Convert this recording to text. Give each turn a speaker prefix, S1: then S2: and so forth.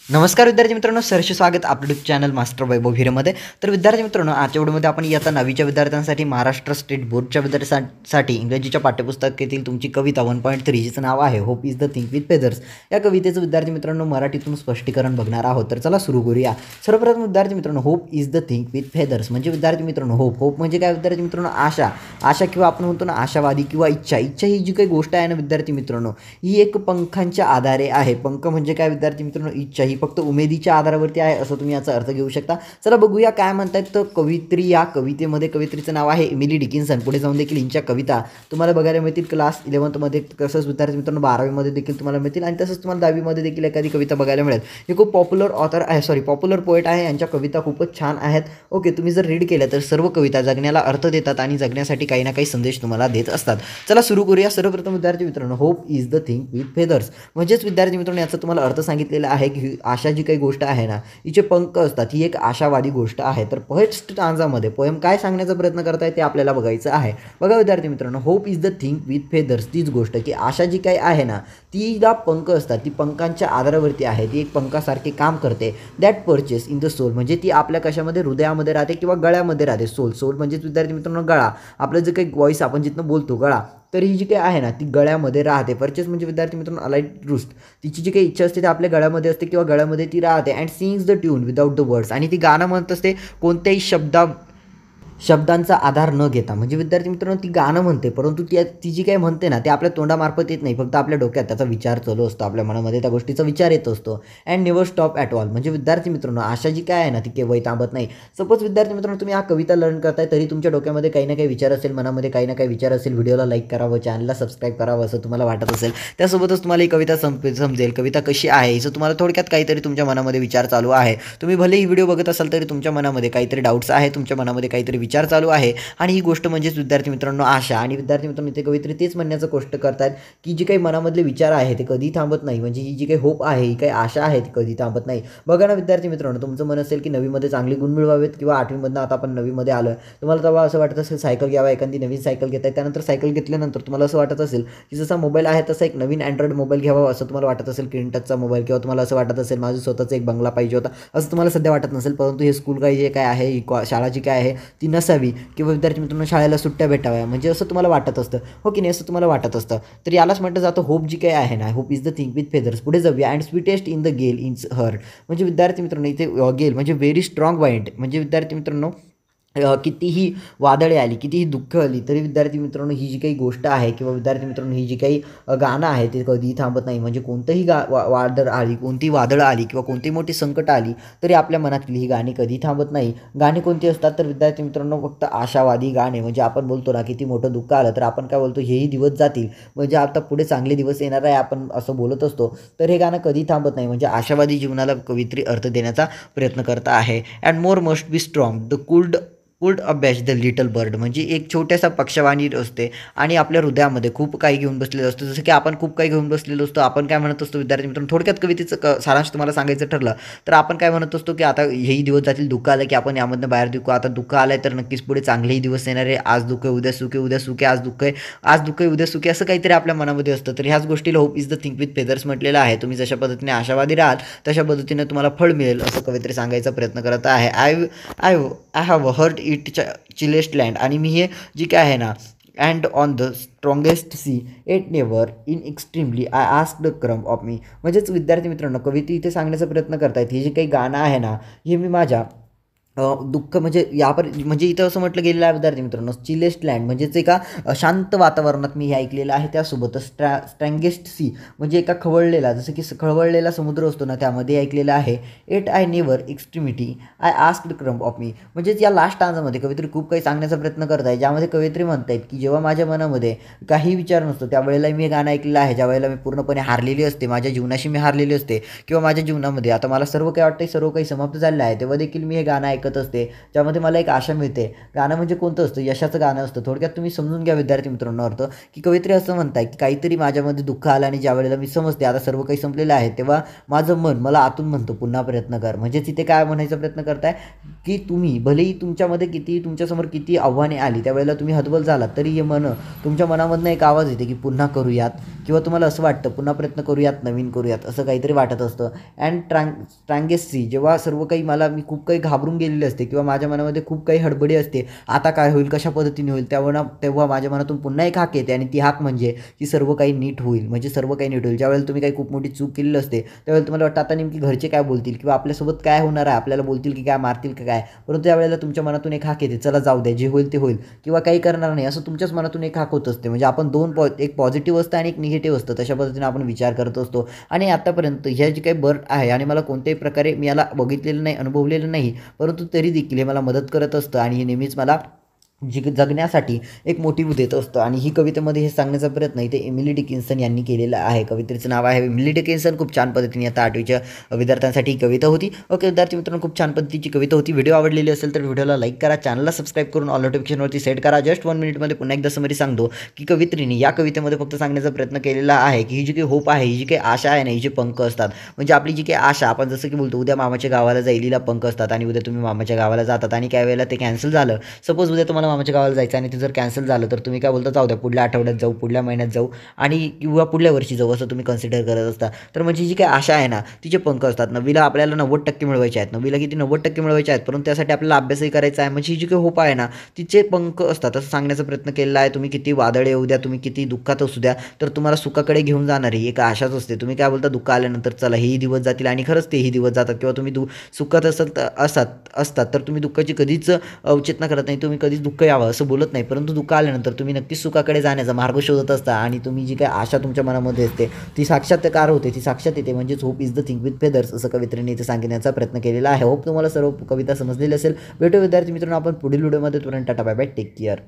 S1: नमस्कार विद्यार्थी मित्रांनो, सहर्ष स्वागत आपलं यूट्यूब चॅनल मास्टर वैभव हिरेमध्ये. तर विद्यार्थी मित्रांनो, आजच्या व्हिडिओमध्ये आपण इयत्ता 9वीच्या विद्यार्थ्यांसाठी महाराष्ट्र स्टेट बोर्डच्या विद्यार्थ्यांसाठी इंग्रजीच्या पाठ्यपुस्तकातील तुमची कविता 1.3 जिचं नाव आहे hope is the thing with feathers. या कवितेचं विद्यार्थी मित्रांनो मराठीतून स्पष्टीकरण बघणार आहोत. तर चला सुरू करूया. सर्वप्रथम विद्यार्थी मित्रांनो, hope is the thing with feathers म्हणजे विद्यार्थी मित्रांनो होप म्हणजे काय विद्यार्थी मित्रांनो, आशा किंवा आपण म्हणतो ना आशावादी किंवा इच्छा ही जी काही गोष्ट आहे ना विद्यार्थी मित्रांनो, ही एक पंखांच्या आधारे आहे. पंख म्हणजे काय विद्यार्थी मित्रांनो, इच्छा ही फक्त उमेदीच्या आधारावरती आहे असं तुम्ही याचा अर्थ घेऊ शकता. चला बघूया काय म्हणतात. तर कवित्री या कवितेमध्ये कवित्रीचं नाव आहे एमिली डिकिन्सन. पुढे जाऊन देखील हिंच्या कविता तुम्हाला बघायला मिळतील क्लास 11मध्ये, तसंच विद्यार्थी मित्रांनो 12वीमध्ये देखील तुम्हाला मिळतील आणि तसंच तुम्हाला 10वीमध्ये देखील एखादी कविता बघायला मिळेल. हे खूप पॉप्युलर पोएट आहे. यांच्या कविता खूपच छान आहेत. ओके, तुम्ही जर रीड केल्या तर सर्व कविता जगण्याला अर्थ देतात आणि जगण्यासाठी काही ना काही संदेश तुम्हाला देत असतात. चला सुरू करूया. सर्वप्रथम विद्यार्थी मित्रांनो, hope is the thing with feathers म्हणजेच विद्यार्थी मित्रांनो याचा तुम्हाला अर्थ सांगितलेला आहे की आशा जी काही गोष्ट आहे ना, हिचे पंख असतात, ही एक आशावादी गोष्ट आहे. तर फर्स्ट स्टांजामध्ये पोएम काय सांगण्याचा प्रयत्न करताय ते आपल्याला बघायचं आहे. बघा विद्यार्थी मित्रांनो, hope is the thing with feathers, तीच गोष्ट की आशा जी काही आहे ना, तिला पंख असतात, ती पंखांच्या आधारावरती आहे, ती एक पंखासारखे काम करते. That purchase in the sole म्हणजे ती आपल्या कशामध्ये, हृदयामध्ये राहते किंवा गळ्यामध्ये राहते. सोल म्हणजेच विद्यार्थी मित्रांनो गळा, आपलं जे काही व्हॉइस आपण जिथनं बोलतो गळा, तर ही जी काही आहे ना ती गळ्यामध्ये राहते. परचेस म्हणजे विद्यार्थी मित्रांनो अलाइट रुस्ट, तिची जी काही इच्छा असते ती आपल्या गळ्यामध्ये असते किंवा गळ्यामध्ये ती राहते. And sings the tune without the words आणि ती गाणं म्हणत असते कोणत्याही शब्दांचा आधार न घेता. म्हणजे विद्यार्थी मित्रांनो ती गाणं म्हणते, परंतु ती जी काही म्हणते ना ते आपल्या तोंडामार्फत येत नाही, फक्त आपल्या डोक्यात त्याचा विचार चालू असतो, आपल्या मनामध्ये त्या गोष्टीचा विचार येत असतो. And never stop at all म्हणजे विद्यार्थी मित्रांनो आशा जी काय आहे ना ती केव्हाही थांबत नाही. सपोज विद्यार्थी मित्रांनो तुम्ही हा कविता लर्न करताय तरी तुमच्या डोक्यामध्ये काही ना काही विचार असेल, मनामध्ये काही ना काही विचार असेल. व्हिडिओला लाईक करावं, चॅनलला सबस्क्राईब करावं असं तुम्हाला वाटत असेल. त्यासोबतच तुम्हाला ही कविता समजेल, कविता कशी आहे हिचं तुम्हाला थोडक्यात काहीतरी तुमच्या मनामध्ये विचार चालू आहे. तुम्ही भले ही व्हिडिओ बघत असाल तरी तुमच्या मनामध्ये काहीतरी डाऊट्स आहे, तुमच्या मनामध्ये काहीतरी विचार चालू आहे आणि ही गोष्ट म्हणजेच विद्यार्थी मित्रांनो आशा. आणि विद्यार्थी मित्रांनो इथे कवित्री तेच म्हणण्याचं कष्ट करतात की जी काही मनामधले विचार आहे ते कधी थांबत नाही. म्हणजे ही जी काही होप आहे, ही काही आशा आहे ती कधी थांबत नाही. बघा ना विद्यार्थी मित्रांनो, तुमचं मन असेल की 9वीमध्ये चांगले गुण मिळवावेत किंवा 8वीमधनं आता आपण 9वीमध्ये आलो आहे, तुम्हाला तेव्हा असं वाटत असेल सायकल घ्यावा, एखादी नवीन सायकल घेताय, त्यानंतर सायकल घेतल्यानंतर तुम्हाला असं वाटत असेल की जसा मोबाईल आहे तसा एक नवीन अँड्रॉइड मोबाईल घ्यावा असं तुम्हाला वाटत असेल, स्क्रीन टचचा मोबाईल, किंवा तुम्हाला असं वाटत असेल माझं स्वतःचा एक बंगला पाहिजे होता असं तुम्हाला सध्या वाटत नसेल. परंतु हे स्कूल काही जे काय आहे, शाळा जी काय आहे ती नसावी किंवा विद्यार्थी मित्रांनो शाळेला सुट्ट्या भेटाव्या म्हणजे असं तुम्हाला वाटत असतं, हो की नाही, असं तुम्हाला वाटत असतं. तर यालाच म्हटलं जातं होप जी काही आहे ना, hope is the thing with feathers. पुढे जाऊया. अँड स्वीटेस्ट इन द गेल इन हर्ट म्हणजे विद्यार्थी मित्रांनो इथे गेल म्हणजे व्हेरी स्ट्रॉंग वाइंड म्हणजे विद्यार्थी मित्रांनो कितीही वादळे आली, कितीही दुःख आली तरी विद्यार्थी मित्रांनो ही जी काही गोष्ट आहे किंवा विद्यार्थी मित्रांनो ही जी काही गाणं आहे ते कधीही थांबत नाही. म्हणजे कोणतंही वादळ आली, कोणतीही वादळं आली किंवा कोणतीही मोठी संकट आली तरी आपल्या मनातली ही गाणी कधी थांबत नाही. गाणी कोणती असतात तर विद्यार्थी मित्रांनो फक्त आशावादी गाणे. म्हणजे आपण बोलतो ना किती मोठं दुःख आलं तर आपण काय बोलतो, हेही दिवस जातील, म्हणजे आता पुढे चांगले दिवस येणार आहे आपण असं बोलत असतो. तर हे गाणं कधी थांबत नाही. म्हणजे आशावादी जीवनाला कवित्री अर्थ देण्याचा प्रयत्न करत आहे. And more must be strong the could abash the little bird म्हणजे एक छोट्यासा पक्षवाणी असते आणि आपल्या हृदयामध्ये खूप काही घेऊन बसलेलं असतं. जसं की आपण खूप काही घेऊन बसलेलो असतो. आपण काय म्हणत असतो विद्यार्थी मित्रांनो, थोडक्यात कवितेचं सारांश तुम्हाला सांगायचं ठरलं तर आपण काय म्हणत असतो की आता हेही दिवस जातील, दुःख आलं की आपण यामधनं बाहेर दुःख, आता दुःख आलं तर नक्कीच पुढे चांगलेही दिवस येणार आहे. आज दुःख आहे उद्या सुख आहे, उद्या सुख आहे आज दुःख आहे, आज दुःख आहे उद्या सुख आहे, असं काहीतरी आपल्या मनामध्ये असतं. तर ह्याच गोष्टीला hope is the thing with feathers म्हटलेलं आहे. तुम्ही जशा पद्धतीने आशावादी राहाल तशा पद्धतीने तुम्हाला फळ मिळेल असं कवित्री सांगायचा प्रयत्न करत आहे. I have heard it chillest land आणि मी हे जी काय आहे ना, and on the strongest sea it never in extremely I asked crumb of me म्हणजेच विद्यार्थी मित्रांनो कविता इथे सांगण्याचा प्रयत्न करतायत हे जे काही गाणं आहे ना, हे मी माझ्या दुःख म्हणजे म्हणजे इथं असं म्हटलं गेलेलं आहे विद्यार्थी मित्रांनो, चिलेस्ट लँड म्हणजेच एका शांत वातावरणात मी हे ऐकलेलं आहे. त्यासोबतच स्ट्रँगेस्ट सी म्हणजे एका खवळलेला, जसं की खवळलेला समुद्र असतो ना त्यामध्ये ऐकलेलं आहे. At I never extremity I asked crumb of me म्हणजेच या लास्ट टांजामध्ये कवित्री खूप काही सांगण्याचा प्रयत्न करत आहे, ज्यामध्ये कवित्री म्हणतायत की जेव्हा माझ्या मनामध्ये काही विचार नसतो त्यावेळेला मी हे गाणं ऐकलेलं आहे. ज्यावेळेला मी पूर्णपणे हारलेली असते, माझ्या जीवनाशी मी हारलेली असते किंवा माझ्या जीवनामध्ये आता मला सर्व काही वाटतं सर्व काही समाप्त झालेलं आहे, तेव्हा देखील मी हे गाणं ऐकत असते, ज्यामध्ये मला एक आशा मिळते. गाणं म्हणजे कोणतं असतं, यशाचं गाणं असतं. थोडक्यात तुम्ही समजून घ्या विद्यार्थी मित्रांनो अर्थ, की कवित्री असं म्हणताय की काहीतरी माझ्यामध्ये दुःख आलं आणि ज्या वेळेला मी समजते आता सर्व काही संपलेलं आहे तेव्हा माझं मन मला आतून म्हणतो पुन्हा प्रयत्न कर. म्हणजे तिथे काय म्हणायचा प्रयत्न करताय की तुम्ही भलेही तुमच्यामध्ये तुमच्यासमोर किती आव्हाने आली त्यावेळेला तुम्ही हतबल झालात तरी हे मन तुमच्या मनामधनं एक आवाज येते की पुन्हा करूयात, किंवा तुम्हाला असं वाटतं पुन्हा प्रयत्न करूयात, नवीन करूयात असं काहीतरी वाटत असतं. अँड ट्रांगेसी जेव्हा सर्व काही मी खूप काही घाबरून गेलेले असते किंवा माझ्या मनामध्ये खूप काही हडबडी असते, आता काय होईल, कशा पद्धतीने होईल, तेव्हा माझ्या मनातून पुन्हा एक हाक येते आणि ती हाक म्हणजे की सर्व काही नीट होईल, म्हणजे सर्व काही नीट होईल. ज्यावेळेला तुम्ही काही खूप मोठी चूक केलेली असते त्यावेळेला तुम्हाला वाटतं आता नेमकी घरचे काय बोलतील किंवा आपल्यासोबत काय होणार आहे, आपल्याला बोलतील की काय, मारतील की काय, परंतु त्यावेळेला तुमच्या मनातून एक हाक येते, चला जाऊ द्या, जे होईल ते होईल किंवा काही करणार नाही, असं तुमच्याच मनातून एक हाक होत असते. म्हणजे आपण एक पॉझिटिव्ह असतं आणि एक निगेटिव्ह असतं, तशा पद्धतीने आपण विचार करत असतो. आणि आतापर्यंत ह्या जी काही बर्ट आहे आणि मला कोणत्याही प्रकारे मी याला बघितलेलं नाही, अनुभवलेलं नाही, परंतु तरी देखील हे मला मदत करत असतं आणि हे नेहमीच मला जगण्यासाठी एक मोटिव्ह देत असतं. आणि ही कवितेमध्ये हे सांगण्याचा प्रयत्न इथे एमिली डिकिन्सन यांनी केलेला आहे. कवितेचं नाव आहे एमिली डिकिन्सन. खूप छान पद्धतीने आता 8वीच्या विद्यार्थ्यांसाठी ही कविता होती. ओके विद्यार्थी मित्रांनो, खूप छान पद्धतीची कविता होती. व्हिडिओ आवडलेली असेल तर व्हिडिओला लाईक करा, चॅनलला सबस्क्राईब करून ऑल नोटिफिकेशनवरती सेट करा. जस्ट 1 मिनिटमध्ये पुन्हा एकदा समरी सांगतो की कवित्रीने या कवितेमध्ये फक्त सांगण्याचा प्रयत्न केलेला आहे की ही जी काही होप आहे, ही जी काही आशा आहे ना, ही जे पंख असतात, म्हणजे आपली जी काही आशा, आपण जसं की बोलतो उद्या मामाच्या गावाला जाईल, हिला पंख असतात आणि उद्या तुम्ही मामाच्या गावाला जातात आणि काही वेळेला ते कॅन्सल झालं. सपोज उद्या तुम्हाला मामाच्या गावाला जायचं आणि ते जर कॅन्सल झालं तर तुम्ही काय बोलता, जाऊ द्या पुढल्या आठवड्यात जाऊ, पुढल्या महिन्यात जाऊ आणि किंवा पुढल्या वर्षी जाऊ असं तुम्ही कन्सिडर करत असता. तर म्हणजे जी काही आशा आहे ना, तिचे पंख असतात. 9वीला आपल्याला 90% मिळवायचे आहेत, 9वीला किती 90% मिळवायचे आहेत, परंतु त्यासाठी आपल्याला अभ्यासही करायचा आहे. म्हणजे ही जी काही होप आहे ना, तिचे पंख असतात असं सांगण्याचा प्रयत्न केलेला आहे. तुम्ही किती वादळ येऊ द्या, तुम्ही किती दुःखात असू द्या, तर तुम्हाला सुखाकडे घेऊन जाणारी एक आशाच असते. तुम्ही काय बोलता, दुःख आल्यानंतर चला हेही दिवस जातील आणि खरंच तेही दिवस जातात. किंवा तुम्ही सुखात असतात तर तुम्ही दुःखाची कधीच अवचेतना करत नाही, तुम्ही कधीच दुःख यावं असं बोलत नाही, परंतु दुःख आल्यानंतर तुम्ही नक्कीच सुखाकडे जाण्याचा मार्ग शोधत असता आणि तुम्ही जी काही आशा तुमच्या मनामध्ये असते ती साक्षात्कार होते, ती साक्षात येते. म्हणजेच hope is the thing with feathers असं कवित्रीने इथे सांगण्याचा प्रयत्न केलेला आहे. होप तुम्हाला सर्व कविता समजलेली असेल. भेटू विद्यार्थी मित्रांनो आपण पुढील व्हिडिओमध्ये. तोपर्यंत tata, bye bye, take care.